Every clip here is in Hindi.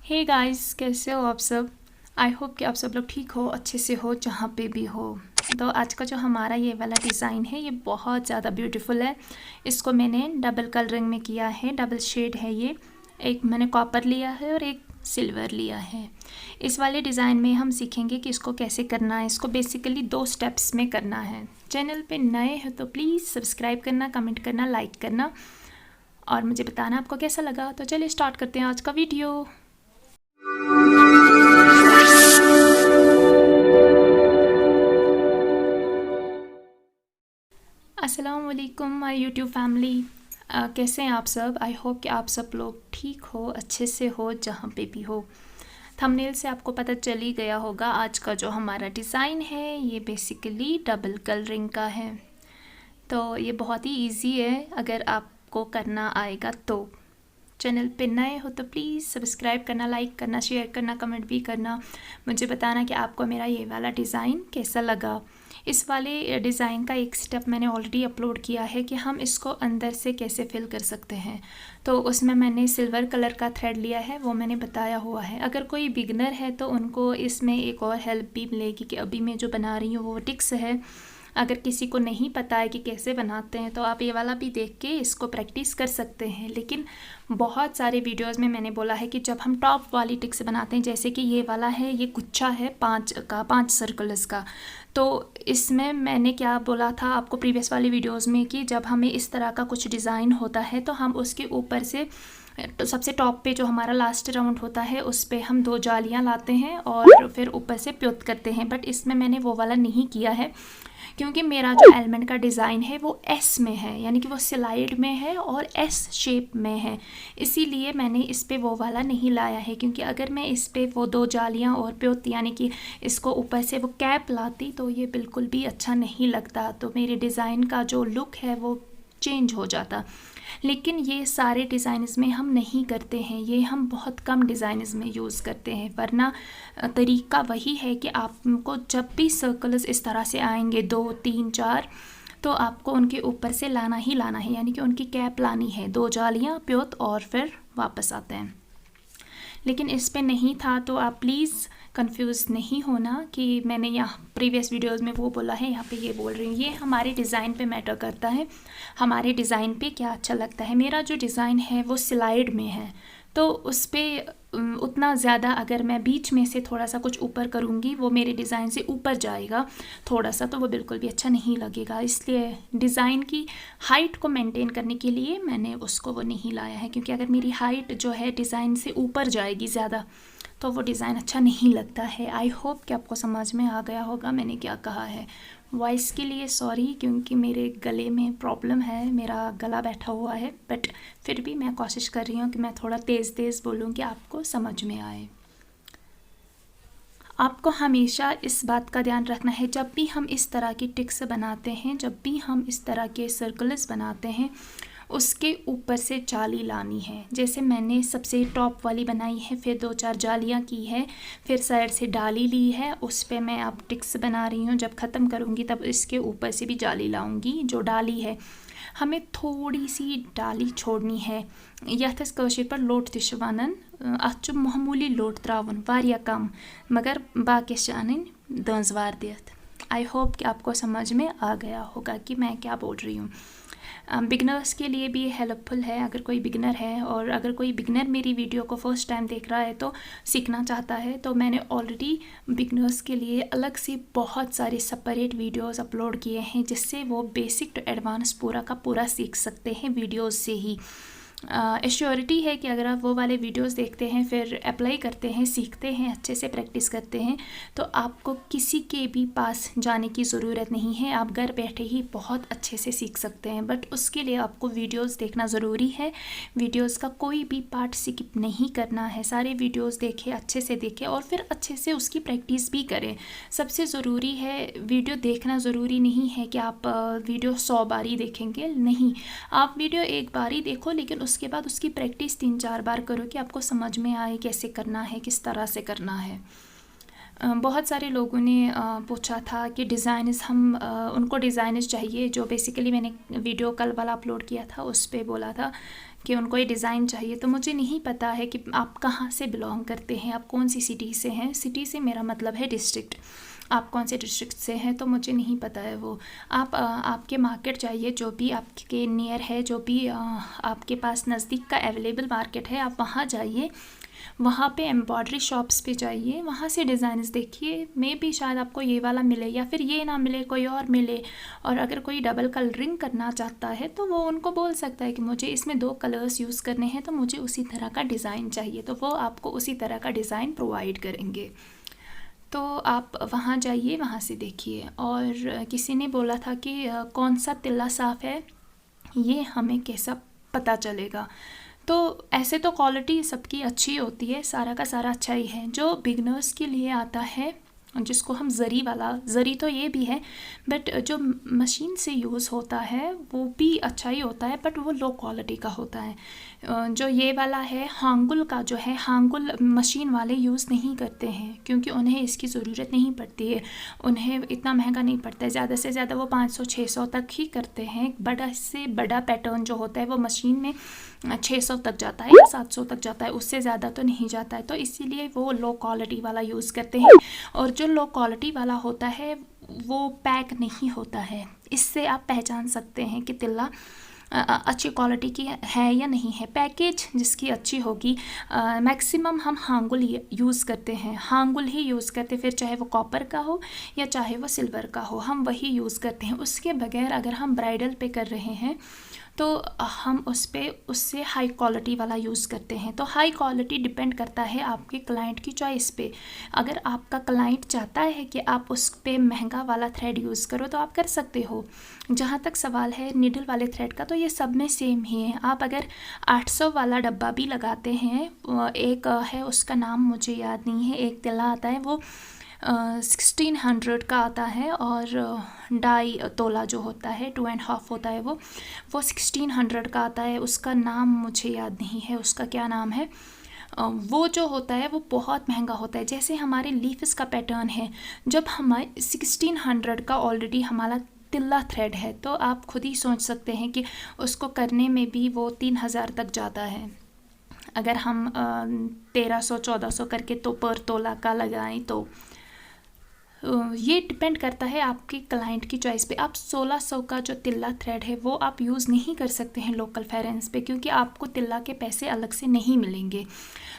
हे गाइस, कैसे हो आप सब। आई होप कि आप सब लोग ठीक हो, अच्छे से हो, जहाँ पे भी हो। तो आज का जो हमारा ये वाला डिज़ाइन है ये बहुत ज़्यादा ब्यूटीफुल है। इसको मैंने डबल कलरिंग में किया है, डबल शेड है ये। एक मैंने कॉपर लिया है और एक सिल्वर लिया है। इस वाले डिज़ाइन में हम सीखेंगे कि इसको कैसे करना है। इसको बेसिकली 2 स्टेप्स में करना है। चैनल पे नए हो तो प्लीज़ सब्सक्राइब करना, कमेंट करना, लाइक करना और मुझे बताना आपको कैसा लगा। तो चलिए स्टार्ट करते हैं आज का वीडियो। अस्सलाम वालेकुम माय यूट्यूब फैमिली। कैसे हैं आप सब। आई होप कि आप सब लोग ठीक हो, अच्छे से हो, जहाँ पे भी हो। थंबनेल से आपको पता चल ही गया होगा आज का जो हमारा डिज़ाइन है ये बेसिकली डबल कलरिंग का है। तो ये बहुत ही इजी है अगर आपको करना आएगा तो। चैनल पे नए हो तो प्लीज़ सब्सक्राइब करना, लाइक करना, शेयर करना, कमेंट भी करना। मुझे बताना कि आपको मेरा ये वाला डिज़ाइन कैसा लगा। इस वाले डिज़ाइन का एक स्टेप मैंने ऑलरेडी अपलोड किया है कि हम इसको अंदर से कैसे फिल कर सकते हैं। तो उसमें मैंने सिल्वर कलर का थ्रेड लिया है, वो मैंने बताया हुआ है। अगर कोई बिगनर है तो उनको इसमें एक और हेल्प भी मिलेगी कि अभी मैं जो बना रही हूँ वो टिक्स है। अगर किसी को नहीं पता है कि कैसे बनाते हैं तो आप ये वाला भी देख के इसको प्रैक्टिस कर सकते हैं। लेकिन बहुत सारे वीडियोस में मैंने बोला है कि जब हम टॉप वाली टिक्स बनाते हैं, जैसे कि ये वाला है, ये गुच्छा है 5 सर्कल्स का। तो इसमें मैंने क्या बोला था आपको प्रीवियस वाली वीडियोस में कि जब हमें इस तरह का कुछ डिज़ाइन होता है तो हम उसके ऊपर से तो सबसे टॉप पे जो हमारा लास्ट राउंड होता है उस पे हम 2 जालियाँ लाते हैं और फिर ऊपर से प्योत करते हैं। बट इसमें मैंने वो वाला नहीं किया है क्योंकि मेरा जो एलिमेंट का डिज़ाइन है वो एस में है, यानी कि वो स्लाइड में है और एस शेप में है। इसीलिए मैंने इस पे वो वाला नहीं लाया है, क्योंकि अगर मैं इस पे वो 2 जालियाँ और प्योत यानी कि इसको ऊपर से वो कैप लाती तो ये बिल्कुल भी अच्छा नहीं लगता। तो मेरे डिज़ाइन का जो लुक है वो चेंज हो जाता। लेकिन ये सारे डिज़ाइंस में हम नहीं करते हैं, ये हम बहुत कम डिज़ाइंस में यूज़ करते हैं। वरना तरीका वही है कि आपको जब भी सर्कल्स इस तरह से आएंगे 2, 3, 4, तो आपको उनके ऊपर से लाना ही लाना है, यानी कि उनकी कैप लानी है, 2 जालियाँ प्योत और फिर वापस आते हैं। लेकिन इस पे नहीं था तो आप प्लीज़ कंफ्यूज नहीं होना कि मैंने यहाँ प्रीवियस वीडियोस में वो बोला है, यहाँ पे ये बोल रही हूँ। ये हमारे डिज़ाइन पे मैटर करता है, हमारे डिज़ाइन पे क्या अच्छा लगता है। मेरा जो डिज़ाइन है वो स्लाइड में है, तो उस पर उतना ज़्यादा अगर मैं बीच में से थोड़ा सा कुछ ऊपर करूँगी वो मेरे डिज़ाइन से ऊपर जाएगा थोड़ा सा, तो वो बिल्कुल भी अच्छा नहीं लगेगा। इसलिए डिज़ाइन की हाइट को मेंटेन करने के लिए मैंने उसको वो नहीं लाया है, क्योंकि अगर मेरी हाइट जो है डिज़ाइन से ऊपर जाएगी ज़्यादा तो वो डिज़ाइन अच्छा नहीं लगता है। आई होप कि आपको समझ में आ गया होगा मैंने क्या कहा है। वॉइस के लिए सॉरी, क्योंकि मेरे गले में प्रॉब्लम है, मेरा गला बैठा हुआ है। बट फिर भी मैं कोशिश कर रही हूँ कि मैं थोड़ा तेज़ तेज़ बोलूँ कि आपको समझ में आए। आपको हमेशा इस बात का ध्यान रखना है, जब भी हम इस तरह की टिक्स बनाते हैं, जब भी हम इस तरह के सर्कल्स बनाते हैं, उसके ऊपर से जाली लानी है। जैसे मैंने सबसे टॉप वाली बनाई है, फिर 2-4 जालियाँ की है, फिर साइड से डाली ली है, उस पे मैं अब टिक्स बना रही हूँ। जब ख़त्म करूँगी तब इसके ऊपर से भी जाली लाऊँगी। जो डाली है हमें थोड़ी सी डाली छोड़नी है। यथस कशीर पर लोट तिश वनन, अत मामूली लोट त्रावन वारिया कम, मगर बाकी शानिन दंजवार दियत। आई होप कि आपको समझ में आ गया होगा कि मैं क्या बोल रही हूँ। बिगनर्स के लिए भी हेल्पफुल है, अगर कोई बिगनर है और अगर कोई बिगनर मेरी वीडियो को फर्स्ट टाइम देख रहा है तो सीखना चाहता है, तो मैंने ऑलरेडी बिगनर्स के लिए अलग से बहुत सारे सेपरेट वीडियोस अपलोड किए हैं, जिससे वो बेसिक टू एडवांस पूरा का पूरा सीख सकते हैं वीडियोस से ही। एश्योरिटी है कि अगर आप वो वाले वीडियोस देखते हैं, फिर अप्लाई करते हैं, सीखते हैं, अच्छे से प्रैक्टिस करते हैं, तो आपको किसी के भी पास जाने की ज़रूरत नहीं है। आप घर बैठे ही बहुत अच्छे से सीख सकते हैं। बट उसके लिए आपको वीडियोस देखना ज़रूरी है। वीडियोस का कोई भी पार्ट स्किप नहीं करना है, सारे वीडियोस देखें, अच्छे से देखें और फिर अच्छे से उसकी प्रैक्टिस भी करें। सबसे ज़रूरी है, वीडियो देखना ज़रूरी नहीं है कि आप वीडियो 100 बार ही देखेंगे, नहीं। आप वीडियो एक बार ही देखो, लेकिन उसके बाद उसकी प्रैक्टिस 3-4 बार करो कि आपको समझ में आए कैसे करना है, किस तरह से करना है। बहुत सारे लोगों ने पूछा था कि डिज़ाइनस उनको डिज़ाइनस चाहिए। जो बेसिकली मैंने वीडियो कल वाला अपलोड किया था उस पर बोला था कि उनको ये डिज़ाइन चाहिए। तो मुझे नहीं पता है कि आप कहाँ से बिलोंग करते हैं, आप कौन सी सिटी से हैं। सिटी से मेरा मतलब है डिस्ट्रिक्ट, आप कौन से डिस्ट्रिक्ट से हैं तो मुझे नहीं पता है वो। आप आपके मार्केट जाइए, जो भी आपके नियर है, जो भी आपके पास नज़दीक का अवेलेबल मार्केट है, आप वहाँ जाइए, वहाँ पे एम्ब्रॉयडरी शॉप्स पे जाइए, वहाँ से डिज़ाइंस देखिए। मे भी शायद आपको ये वाला मिले या फिर ये ना मिले, कोई और मिले। और अगर कोई डबल कलरिंग करना चाहता है तो वो उनको बोल सकता है कि मुझे इसमें 2 कलर्स यूज़ करने हैं, तो मुझे उसी तरह का डिज़ाइन चाहिए, तो वो आपको उसी तरह का डिज़ाइन प्रोवाइड करेंगे। तो आप वहाँ जाइए, वहाँ से देखिए। और किसी ने बोला था कि कौन सा तिल्ला साफ़ है, ये हमें कैसा पता चलेगा। तो ऐसे तो क्वालिटी सबकी अच्छी होती है, सारा का सारा अच्छा ही है। जो बिगनर्स के लिए आता है, जिसको हम ज़री वाला, ज़री तो ये भी है बट जो मशीन से यूज़ होता है वो भी अच्छा ही होता है, बट वो लो क्वालिटी का होता है। जो ये वाला है हांगुल का, जो है हांगुल मशीन वाले यूज़ नहीं करते हैं, क्योंकि उन्हें इसकी ज़रूरत नहीं पड़ती है, उन्हें इतना महंगा नहीं पड़ता है। ज़्यादा से ज़्यादा वो 500-600 तक ही करते हैं। बड़ा से बड़ा पैटर्न जो होता है वो मशीन में 600 तक जाता है या 700 तक जाता है, उससे ज़्यादा तो नहीं जाता है। तो इसीलिए वो लो क्वालिटी वाला यूज़ करते हैं। और जो लो क्वालिटी वाला होता है वो पैक नहीं होता है। इससे आप पहचान सकते हैं कि तिल्ला अच्छी क्वालिटी की है या नहीं है। पैकेज जिसकी अच्छी होगी, मैक्सिमम हम हांगुल यूज़ करते हैं, हांगुल ही यूज़ करते, फिर चाहे वो कॉपर का हो या चाहे वो सिल्वर का हो, हम वही यूज़ करते हैं। उसके बगैर अगर हम ब्राइडल पे कर रहे हैं तो हम उससे हाई क्वालिटी वाला यूज़ करते हैं। तो हाई क्वालिटी डिपेंड करता है आपके क्लाइंट की चॉइस पे। अगर आपका क्लाइंट चाहता है कि आप उस पे महंगा वाला थ्रेड यूज़ करो तो आप कर सकते हो। जहाँ तक सवाल है निडल वाले थ्रेड का, तो ये सब में सेम ही है। आप अगर 800 वाला डब्बा भी लगाते हैं, एक है उसका नाम मुझे याद नहीं है, एक तिल्ला आता है वो 1600 का आता है, और 2.5 तोला जो होता है 2.5 होता है वो 1600 का आता है। उसका नाम मुझे याद नहीं है, उसका क्या नाम है। वो जो होता है वो बहुत महंगा होता है। जैसे हमारे लीफ्स का पैटर्न है, जब हमारे 1600 का ऑलरेडी हमारा तिल्ला थ्रेड है, तो आप खुद ही सोच सकते हैं कि उसको करने में भी वो 3000 तक जाता है। अगर हम 1300-1400 करके तो पर तोला का लगाएं तो ये डिपेंड करता है आपके क्लाइंट की चॉइस पे। आप 1600 का जो तिल्ला थ्रेड है वो आप यूज़ नहीं कर सकते हैं लोकल फेरेंस पे, क्योंकि आपको तिल्ला के पैसे अलग से नहीं मिलेंगे।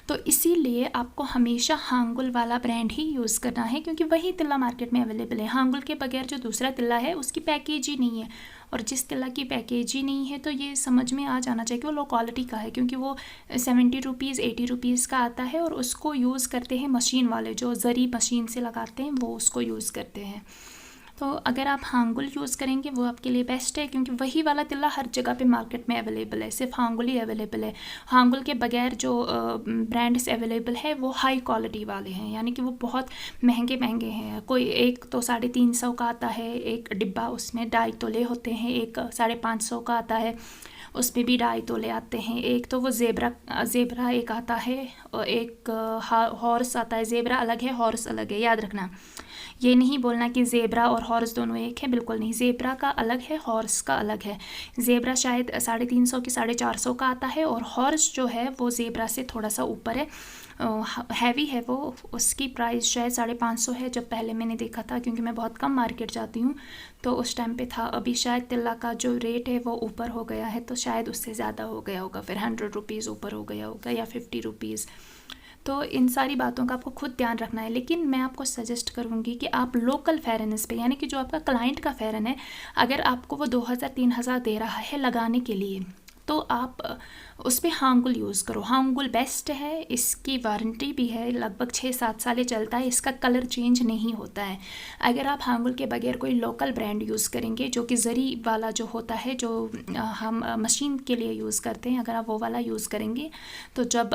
तो इसीलिए आपको हमेशा हांगुल वाला ब्रांड ही यूज़ करना है, क्योंकि वही तिल्ला मार्केट में अवेलेबल है। हांगुल के बगैर जो दूसरा तिल्ला है उसकी पैकेज ही नहीं है, और जिस तिल्ला की पैकेज ही नहीं है तो ये समझ में आ जाना चाहिए कि वो लो क्वालिटी का है, क्योंकि वो 70 रुपीज़ 80 रुपीज़ का आता है, और उसको यूज़ करते हैं मशीन वाले, जो ज़री मशीन से लगाते हैं वो उसको यूज़ करते हैं। तो अगर आप हांगुल यूज़ करेंगे वो आपके लिए बेस्ट है, क्योंकि वही वाला तिल्ला हर जगह पे मार्केट में अवेलेबल है, सिर्फ हांगुल ही अवेलेबल है। हांगुल के बगैर जो ब्रांड्स अवेलेबल है वो हाई क्वालिटी वाले हैं, यानी कि वो बहुत महंगे महंगे हैं। कोई एक तो 350 का आता है एक डिब्बा, उसमें 2.5 तोले होते हैं, एक 550 का आता है उसमें भी 2.5 तोले आते हैं। एक तो वो ज़ेबरा एक आता है, और एक हॉर्स आता है। ज़ेबरा अलग है, हॉर्स अलग है, याद रखना। ये नहीं बोलना कि ज़ेबरा और हॉर्स दोनों एक है, बिल्कुल नहीं। ज़ेबरा का अलग है, हॉर्स का अलग है। ज़ेबरा शायद 350 की 450 का आता है, और हॉर्स जो है वो ज़ेबरा से थोड़ा सा ऊपर है, हैवी है वो। उसकी प्राइस शायद 550 है, जब पहले मैंने देखा था, क्योंकि मैं बहुत कम मार्केट जाती हूँ तो उस टाइम पे था। अभी शायद तिल्ला का जो रेट है वो ऊपर हो गया है, तो शायद उससे ज़्यादा हो गया होगा, फिर 100 रुपीज़ ऊपर हो गया होगा या 50 रुपीज़। तो इन सारी बातों का आपको खुद ध्यान रखना है। लेकिन मैं आपको सजेस्ट करूँगी कि आप लोकल फेयरनेस पे, यानी कि जो आपका क्लाइंट का फेयरन है, अगर आपको वो 2000-3000 दे रहा है लगाने के लिए, तो आप उस पर हांगुल यूज़ करो। हांगुल बेस्ट है, इसकी वारंटी भी है, लगभग 6-7 साल चलता है, इसका कलर चेंज नहीं होता है। अगर आप हांगुल के बगैर कोई लोकल ब्रांड यूज़ करेंगे, जो कि ज़री वाला जो होता है, जो हम मशीन के लिए यूज़ करते हैं, अगर आप वो वाला यूज़ करेंगे तो जब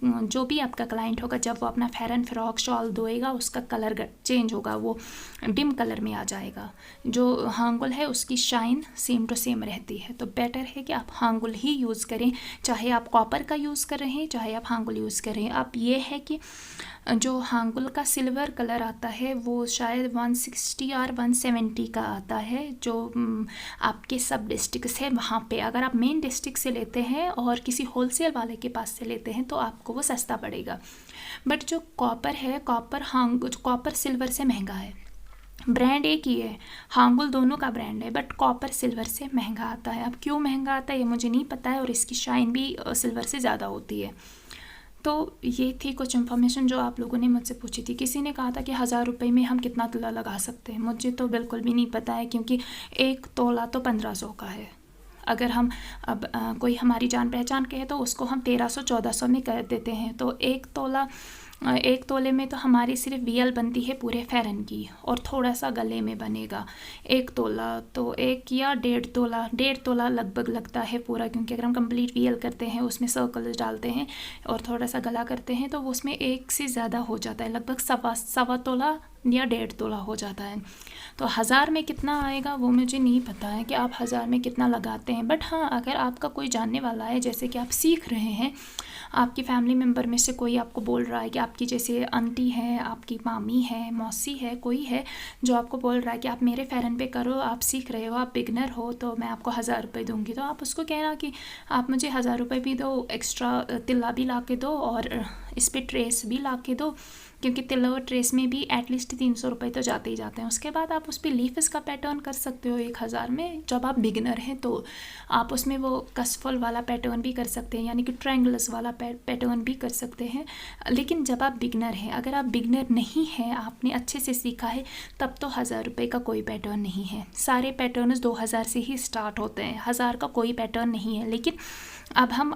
जो भी आपका क्लाइंट होगा, जब वो अपना फेरन फ्रॉक शॉल धोएगा, उसका कलर चेंज होगा, वो डिम कलर में आ जाएगा। जो हांगुल है उसकी शाइन सेम टू सेम रहती है। तो बेटर है कि आप हांगुल हांगुल ही यूज़ करें, चाहे आप कॉपर का यूज़ कर रहे हैं, चाहे आप हांगुल यूज़ कर रहे हैं। अब ये है कि जो हांगुल का सिल्वर कलर आता है वो शायद 160 और 170 का आता है, जो आपके सब डिस्ट्रिक्ट है वहाँ पे। अगर आप मेन डिस्ट्रिक्ट से लेते हैं और किसी होलसेल वाले के पास से लेते हैं तो आपको वो सस्ता पड़ेगा। बट जो कॉपर है, कॉपर सिल्वर से महंगा है। ब्रांड एक ही है, हांगुल दोनों का ब्रांड है, बट कॉपर सिल्वर से महंगा आता है। अब क्यों महंगा आता है ये मुझे नहीं पता है, और इसकी शाइन भी सिल्वर से ज़्यादा होती है। तो ये थी कुछ इन्फॉर्मेशन जो आप लोगों ने मुझसे पूछी थी। किसी ने कहा था कि 1000 रुपये में हम कितना तोला लगा सकते हैं। मुझे तो बिल्कुल भी नहीं पता है, क्योंकि एक तोला तो 1500 का है। अगर हम अब कोई हमारी जान पहचान के है तो उसको हम 1300-1400 में कर देते हैं। तो एक तोले में तो हमारी सिर्फ वीएल बनती है पूरे फेरन की, और थोड़ा सा गले में बनेगा। एक तोला तो 1 या 1.5 तोला लगभग लगता है पूरा, क्योंकि अगर हम कंप्लीट वीएल करते हैं, उसमें सर्कल्स डालते हैं और थोड़ा सा गला करते हैं तो उसमें 1 से ज़्यादा हो जाता है, लगभग सवा तोला या 1.5 तोला हो जाता है। तो 1000 में कितना आएगा वो मुझे नहीं पता है कि आप 1000 में कितना लगाते हैं। बट हाँ, अगर आपका कोई जानने वाला है, जैसे कि आप सीख रहे हैं, आपकी फैमिली मेम्बर में से कोई आपको बोल रहा है कि आपकी जैसे आंटी है, आपकी मामी है, मौसी है, कोई है जो आपको बोल रहा है कि आप मेरे फेरन पे करो, आप सीख रहे हो, आप बिगनर हो, तो मैं आपको 1000 रुपये दूँगी, तो आप उसको कहना कि आप मुझे 1000 रुपये भी दो, एक्स्ट्रा तिल्ला भी ला के दो और इस पर ट्रेस भी ला के दो, क्योंकि तिल्ला और ट्रेस में भी एटलीस्ट 300 रुपये तो जाते ही जाते हैं। उसके बाद आप उस पर लीफस का पैटर्न कर सकते हो 1000 में। जब आप बिगनर हैं तो आप उसमें वो कसफल वाला पैटर्न भी कर सकते हैं, यानी कि ट्रायंगल्स वाला पैटर्न भी कर सकते हैं। लेकिन जब आप बिगनर हैं, अगर आप बिगनर नहीं हैं, आपने अच्छे से सीखा है, तब तो 1000 रुपये का कोई पैटर्न नहीं है। सारे पैटर्न्स 2000 से ही स्टार्ट होते हैं, 1000 का कोई पैटर्न नहीं है। लेकिन अब हम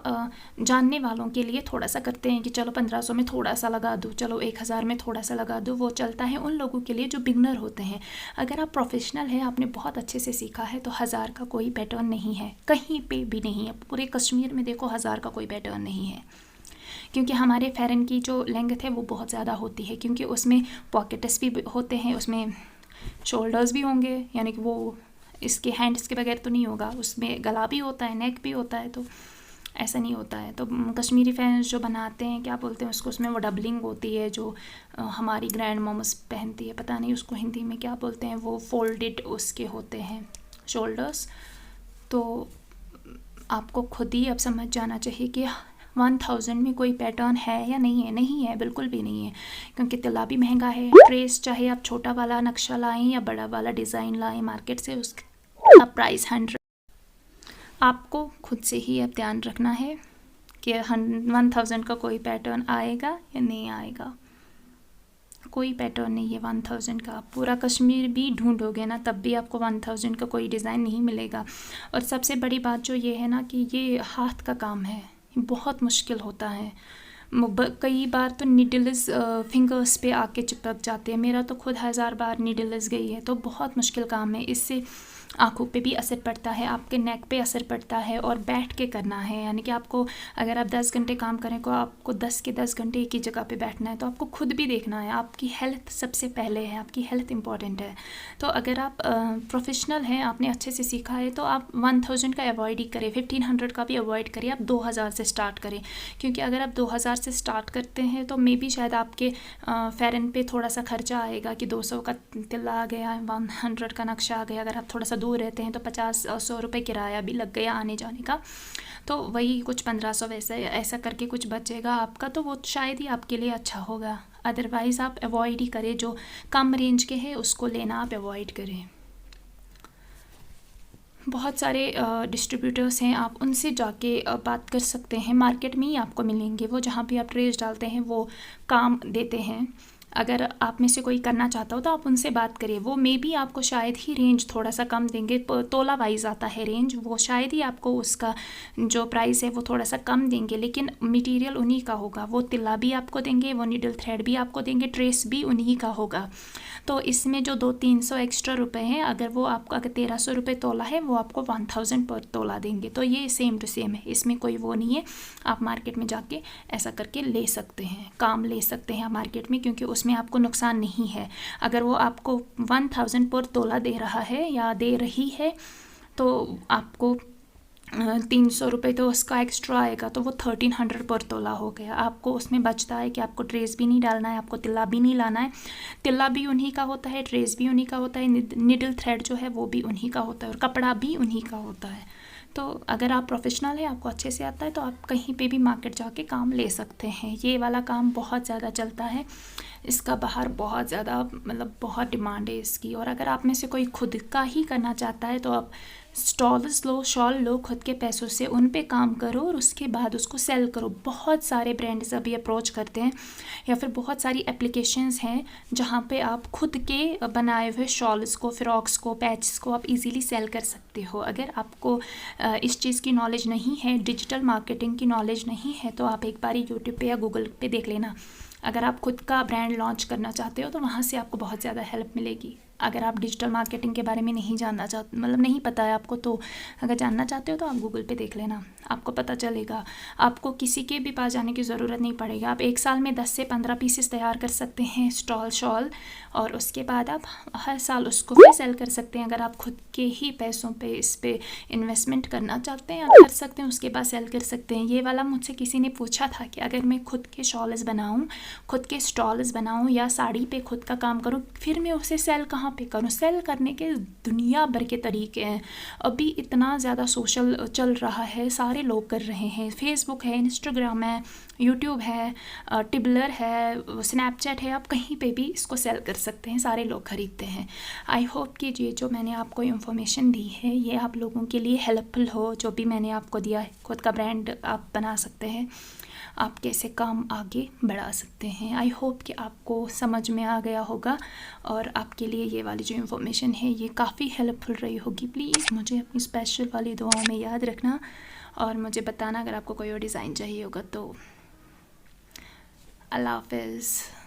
जानने वालों के लिए थोड़ा सा करते हैं कि चलो 1500 में थोड़ा सा लगा दूँ, चलो 1000 में थोड़ा सा लगा दूँ, वो चलता है उन लोगों के लिए जो बिगनर होते हैं। अगर आप प्रोफेशनल हैं, आपने बहुत अच्छे से सीखा है, तो 1000 का कोई पैटर्न नहीं है, कहीं पे भी नहीं है। पूरे कश्मीर में देखो 1000 का कोई पैटर्न नहीं है, क्योंकि हमारे फेरन की जो लेंथ है वो बहुत ज़्यादा होती है, क्योंकि उसमें पॉकेट्स भी होते हैं, उसमें शोल्डर्स भी होंगे, यानी कि वो इसके हैंड्स के बगैर तो नहीं होगा, उसमें गला भी होता है, नेक भी होता है, तो ऐसा नहीं होता है। तो कश्मीरी फैंस जो बनाते हैं, क्या बोलते हैं उसको, उसमें वो डबलिंग होती है जो हमारी ग्रैंड मॉम्स पहनती है, पता नहीं उसको हिंदी में क्या बोलते हैं, वो फोल्डेड उसके होते हैं शोल्डर्स। तो आपको खुद ही अब समझ जाना चाहिए कि 1000 में कोई पैटर्न है या नहीं है। नहीं है, बिल्कुल भी नहीं है, क्योंकि तिल्ला भी महंगा है। ट्रेस चाहे आप छोटा वाला नक्शा लाएं या बड़ा वाला डिज़ाइन लाएं मार्केट से, उसका प्राइस 100। आपको खुद से ही अब ध्यान रखना है कि 1000 का कोई पैटर्न आएगा या नहीं आएगा। कोई पैटर्न नहीं है 1000 का। आप पूरा कश्मीर भी ढूंढोगे ना, तब भी आपको 1000 का कोई डिज़ाइन नहीं मिलेगा। और सबसे बड़ी बात जो ये है ना कि ये हाथ का काम है, बहुत मुश्किल होता है। कई बार तो नीडल्स फिंगर्स पे आके चिपक जाते हैं। मेरा तो खुद 1000 बार नीडल्स गई है, तो बहुत मुश्किल काम है। इससे आँखों पे भी असर पड़ता है, आपके नेक पे असर पड़ता है, और बैठ के करना है, यानी कि आपको अगर आप 10 घंटे काम करें तो आपको 10 के 10 घंटे एक ही जगह पे बैठना है। तो आपको खुद भी देखना है, आपकी हेल्थ सबसे पहले है, आपकी हेल्थ इंपॉर्टेंट है। तो अगर आप प्रोफेशनल हैं, आपने अच्छे से सीखा है, तो आप 1000 का अवॉइड ही करें, 1500 का भी अवॉइड करिए, आप 2000 से स्टार्ट करें। क्योंकि अगर आप 2000 से स्टार्ट करते हैं तो मे बी शायद आपके फेरन पे थोड़ा सा खर्चा आएगा कि 200 का तिल्ला आ गया, 100 का नक्शा आ गया। अगर आप थोड़ा सा दूर रहते हैं तो 50-100 रुपये किराया भी लग गया आने जाने का, तो वही कुछ 1500 वैसे ऐसा करके कुछ बचेगा आपका, तो वो शायद ही आपके लिए अच्छा होगा। अदरवाइज़ आप अवॉइड ही करें, जो कम रेंज के हैं उसको लेना आप अवॉइड करें। बहुत सारे डिस्ट्रीब्यूटर्स हैं, आप उनसे जाके बात कर सकते हैं, मार्केट में ही आपको मिलेंगे वो, जहाँ भी आप ट्रेस डालते हैं वो काम देते हैं। अगर आप में से कोई करना चाहता हो तो आप उनसे बात करिए, वो मे बी आपको शायद ही रेंज थोड़ा सा कम देंगे, तोला वाइज आता है रेंज, वो शायद ही आपको उसका जो प्राइस है वो थोड़ा सा कम देंगे, लेकिन मटेरियल उन्हीं का होगा। वो तिल्ला भी आपको देंगे, वो नीडल थ्रेड भी आपको देंगे, ट्रेस भी उन्हीं का होगा। तो इसमें जो 200-300 एक्स्ट्रा रुपए हैं, अगर वो आपका अगर 1300 रुपये तोला है, वो आपको 1000 पर तोला देंगे। तो ये सेम टू सेम है, इसमें कोई वो नहीं है। आप मार्केट में जाके ऐसा करके ले सकते हैं, काम ले सकते हैं मार्केट में, क्योंकि उसमें आपको नुकसान नहीं है। अगर वो आपको 1000 पर तोला दे रहा है या दे रही है, तो आपको 300 रुपये तो उसका एक्स्ट्रा आएगा, तो वो 1300 पर तोला हो गया। आपको उसमें बचता है कि आपको ट्रेस भी नहीं डालना है, आपको तिल्ला भी नहीं लाना है। तिल्ला भी उन्हीं का होता है, ट्रेस भी उन्हीं का होता है, निडल थ्रेड जो है वो भी उन्हीं का होता है और कपड़ा भी उन्हीं का होता है। तो अगर आप प्रोफेशनल है, आपको अच्छे से आता है, तो आप कहीं पे भी मार्केट जाके काम ले सकते हैं। ये वाला काम बहुत ज़्यादा चलता है, इसका बाहर बहुत ज़्यादा मतलब बहुत डिमांड है इसकी। और अगर आप में से कोई खुद का ही करना चाहता है तो आप स्टॉल्स लो, शॉल लो, खुद के पैसों से उन पे काम करो और उसके बाद उसको सेल करो। बहुत सारे ब्रांड्स अभी अप्रोच करते हैं या फिर बहुत सारी एप्लीकेशंस हैं जहाँ पे आप खुद के बनाए हुए शॉल्स को, फ्रॉक्स को, पैचेस को आप इजीली सेल कर सकते हो। अगर आपको इस चीज़ की नॉलेज नहीं है, डिजिटल मार्केटिंग की नॉलेज नहीं है, तो आप एक बार यूट्यूब पे या गूगल पे देख लेना। अगर आप खुद का ब्रांड लॉन्च करना चाहते हो तो वहाँ से आपको बहुत ज़्यादा हेल्प मिलेगी। अगर आप डिजिटल मार्केटिंग के बारे में नहीं जानना चाहते, मतलब नहीं पता है आपको, तो अगर जानना चाहते हो तो आप गूगल पे देख लेना, आपको पता चलेगा। आपको किसी के भी पास जाने की ज़रूरत नहीं पड़ेगी। आप एक साल में 10 से 15 पीसेस तैयार कर सकते हैं स्टॉल शॉल, और उसके बाद आप हर साल उसको फिर सेल कर सकते हैं। अगर आप खुद के ही पैसों पे इस पे इन्वेस्टमेंट करना चाहते हैं, आप कर सकते हैं, उसके बाद सेल कर सकते हैं। ये वाला मुझसे किसी ने पूछा था कि अगर मैं खुद के शॉल्स बनाऊँ, खुद के स्टॉल्स बनाऊँ या साड़ी पे खुद का काम करूँ, फिर मैं उसे सेल कहाँ पे करूँ। सेल करने के दुनिया भर के तरीके हैं। अभी इतना ज़्यादा सोशल चल रहा है, सारे लोग कर रहे हैं। फेसबुक है, इंस्टाग्राम है, यूट्यूब है, टिबलर है, स्नैपचैट है, आप कहीं पे भी इसको सेल कर सकते हैं, सारे लोग ख़रीदते हैं। आई होप कि ये जो मैंने आपको इन्फॉर्मेशन दी है ये आप लोगों के लिए हेल्पफुल हो। जो भी मैंने आपको दिया है, खुद का ब्रांड आप बना सकते हैं, आप कैसे काम आगे बढ़ा सकते हैं। आई होप कि आपको समझ में आ गया होगा और आपके लिए ये वाली जो इन्फॉर्मेशन है ये काफ़ी हेल्पफुल रही होगी। प्लीज़ मुझे अपनी स्पेशल वाली दुआओं में याद रखना और मुझे बताना अगर आपको कोई और डिज़ाइन चाहिए होगा तो। अल्लाह हाफ़िज़।